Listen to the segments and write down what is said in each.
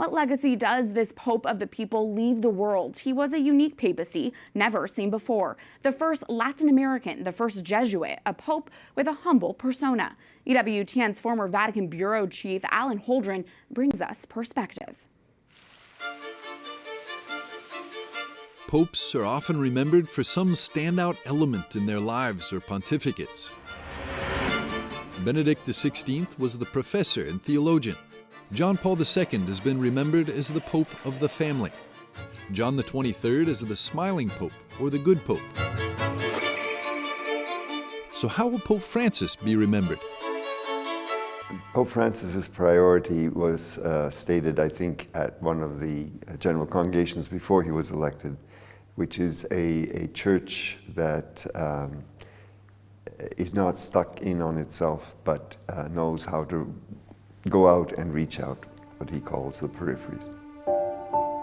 What legacy does this Pope of the people leave the world? He was a unique papacy, never seen before. The first Latin American, the first Jesuit, a pope with a humble persona. EWTN's former Vatican bureau chief, Alan Holdren, brings us perspective. Popes are often remembered for some standout element in their lives or pontificates. Benedict XVI was the professor and theologian. John Paul II has been remembered as the Pope of the family. John the 23rd as the smiling Pope or the good Pope. So how will Pope Francis be remembered? Pope Francis's priority was stated, I think, at one of the general congregations before he was elected, which is a church that is not stuck in on itself, but knows how to go out and reach out, what he calls the peripheries.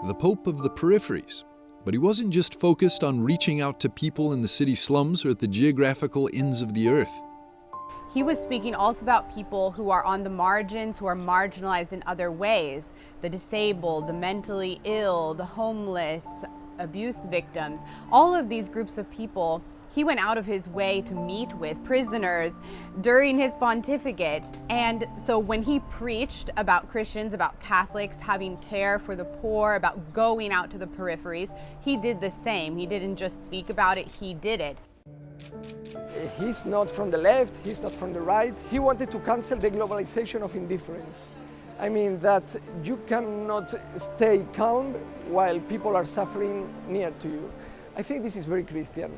The Pope of the peripheries. But he wasn't just focused on reaching out to people in the city slums or at the geographical ends of the earth. He was speaking also about people who are on the margins, who are marginalized in other ways. The disabled, the mentally ill, the homeless, abuse victims. All of these groups of people he went out of his way to meet with, prisoners, during his pontificate. And so when he preached about Christians, about Catholics having care for the poor, about going out to the peripheries, he did the same. He didn't just speak about it, he did it. He's not from the left, he's not from the right. He wanted to cancel the globalization of indifference. I mean that you cannot stay calm while people are suffering near to you. I think this is very Christian.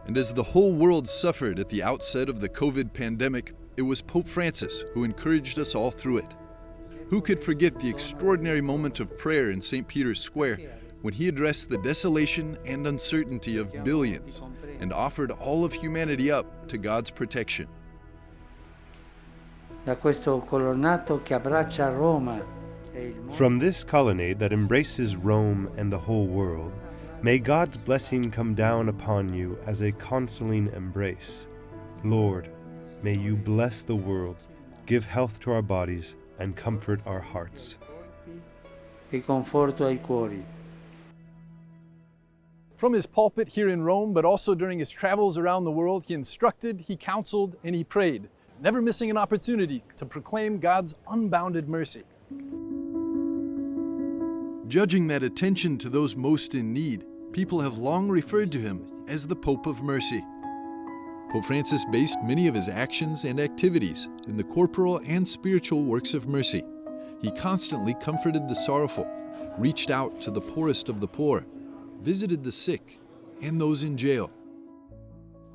And as the whole world suffered at the outset of the COVID pandemic, it was Pope Francis who encouraged us all through it. Who could forget the extraordinary moment of prayer in St. Peter's Square when he addressed the desolation and uncertainty of billions and offered all of humanity up to God's protection. From this colonnade that embraces Rome and the whole world, may God's blessing come down upon you as a consoling embrace. Lord, may you bless the world, give health to our bodies, and comfort our hearts. From his pulpit here in Rome, but also during his travels around the world, he instructed, he counseled, and he prayed, never missing an opportunity to proclaim God's unbounded mercy. Judging that attention to those most in need, people have long referred to him as the Pope of Mercy. Pope Francis based many of his actions and activities in the corporal and spiritual works of mercy. He constantly comforted the sorrowful, reached out to the poorest of the poor, visited the sick, and those in jail.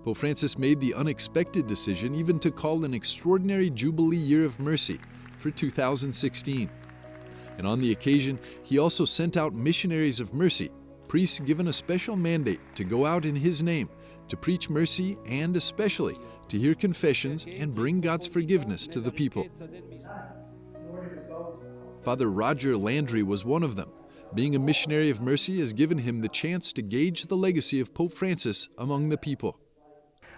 Pope Francis made the unexpected decision even to call an extraordinary Jubilee Year of Mercy for 2016. And on the occasion, he also sent out missionaries of mercy, priests given a special mandate to go out in his name to preach mercy and especially to hear confessions and bring God's forgiveness to the people. Father Roger Landry was one of them. Being a missionary of mercy has given him the chance to gauge the legacy of Pope Francis among the people.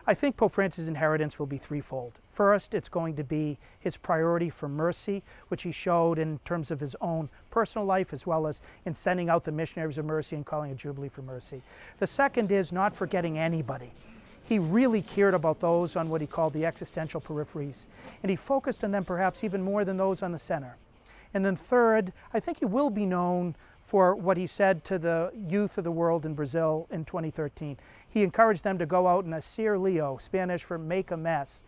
I think Pope Francis' inheritance will be threefold. First, it's going to be his priority for mercy, which he showed in terms of his own personal life as well as in sending out the missionaries of mercy and calling a Jubilee for Mercy. The second is not forgetting anybody. He really cared about those on what he called the existential peripheries, and he focused on them perhaps even more than those on the center. And then third, I think he will be known for what he said to the youth of the world in Brazil in 2013. He encouraged them to go out and hacer lío, Spanish for make a mess.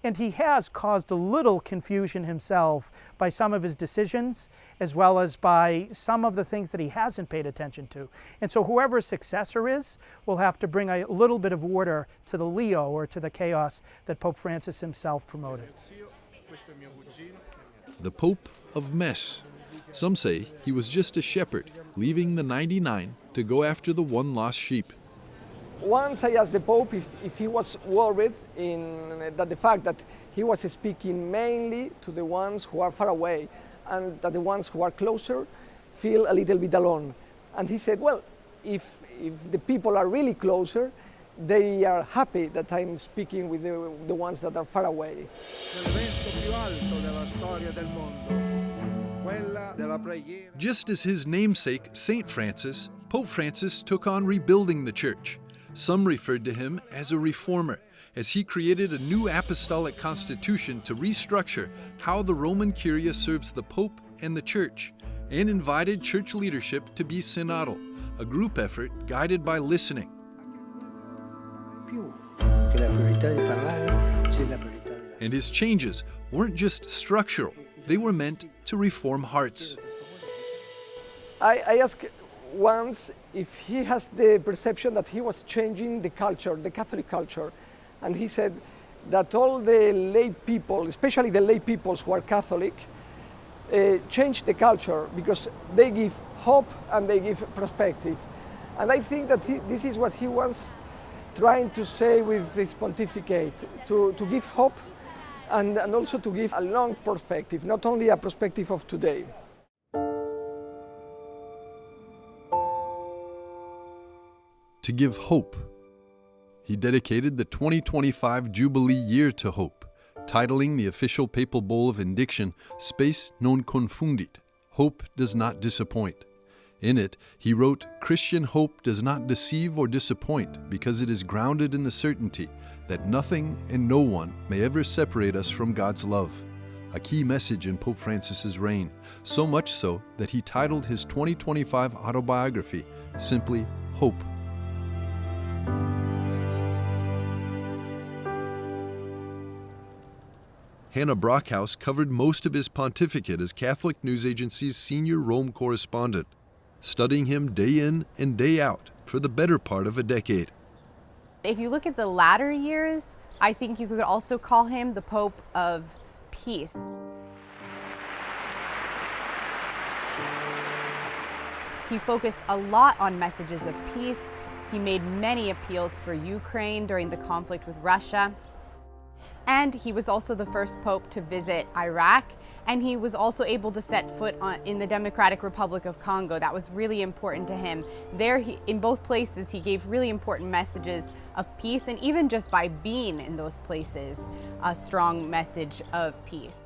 And he has caused a little confusion himself by some of his decisions, as well as by some of the things that he hasn't paid attention to. And so whoever his successor is will have to bring a little bit of order to the lío, or to the chaos that Pope Francis himself promoted. The Pope of Mess. Some say he was just a shepherd, leaving the 99 to go after the one lost sheep. once I asked the Pope if he was worried that the fact that he was speaking mainly to the ones who are far away and that the ones who are closer feel a little bit alone. And he said, well, if the people are really closer, they are happy that I'm speaking with the ones that are far away. Just as his namesake, Saint Francis, Pope Francis took on rebuilding the church. Some referred to him as a reformer, as he created a new apostolic constitution to restructure how the Roman Curia serves the Pope and the Church, and invited church leadership to be synodal, a group effort guided by listening. And his changes weren't just structural, they were meant to reform hearts. I asked once if he has the perception that he was changing the culture, the Catholic culture. And he said that all the lay people, especially the lay peoples who are Catholic, change the culture because they give hope and they give perspective. And I think that this is what he was trying to say with his pontificate, to give hope and also to give a long perspective, not only a perspective of today. To give hope. He dedicated the 2025 Jubilee year to hope, titling the official papal bull of indiction, Spes non confundit, Hope does not disappoint. In it, he wrote, Christian hope does not deceive or disappoint because it is grounded in the certainty that nothing and no one may ever separate us from God's love. A key message in Pope Francis's reign, so much so that he titled his 2025 autobiography simply Hope. Hannah Brockhouse covered most of his pontificate as Catholic News Agency's senior Rome correspondent, studying him day in and day out for the better part of a decade. If you look at the latter years, I think you could also call him the Pope of Peace. He focused a lot on messages of peace. He made many appeals for Ukraine during the conflict with Russia. And he was also the first pope to visit Iraq, and he was also able to set foot in the Democratic Republic of Congo. That was really important to him. There, in both places, he gave really important messages of peace, and even just by being in those places, a strong message of peace.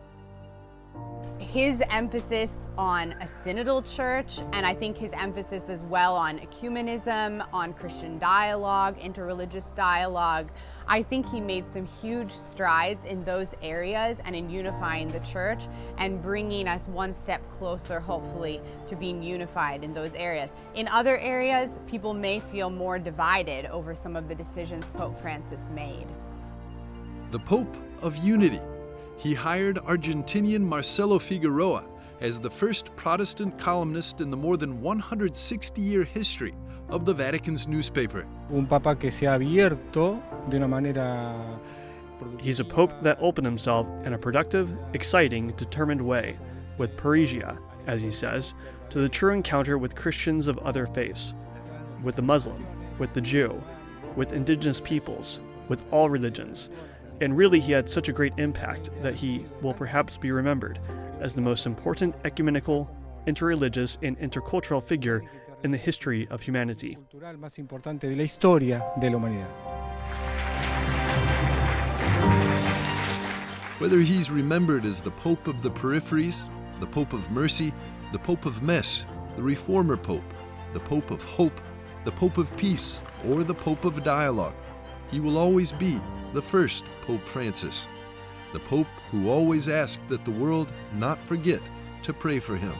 His emphasis on a synodal church, and I think his emphasis as well on ecumenism, on Christian dialogue, interreligious dialogue, I think he made some huge strides in those areas and in unifying the church and bringing us one step closer, hopefully, to being unified in those areas. In other areas, people may feel more divided over some of the decisions Pope Francis made. The Pope of Unity. He hired Argentinian Marcelo Figueroa as the first Protestant columnist in the more than 160-year history of the Vatican's newspaper. He's a pope that opened himself in a productive, exciting, determined way, with Parrhesia, as he says, to the true encounter with Christians of other faiths, with the Muslim, with the Jew, with indigenous peoples, with all religions. And really, he had such a great impact that he will perhaps be remembered as the most important ecumenical, interreligious, and intercultural figure in the history of humanity. Whether he's remembered as the Pope of the Peripheries, the Pope of Mercy, the Pope of Mess, the Reformer Pope, the Pope of Hope, the Pope of Peace, or the Pope of Dialogue, he will always be the first Pope Francis, the Pope who always asked that the world not forget to pray for him.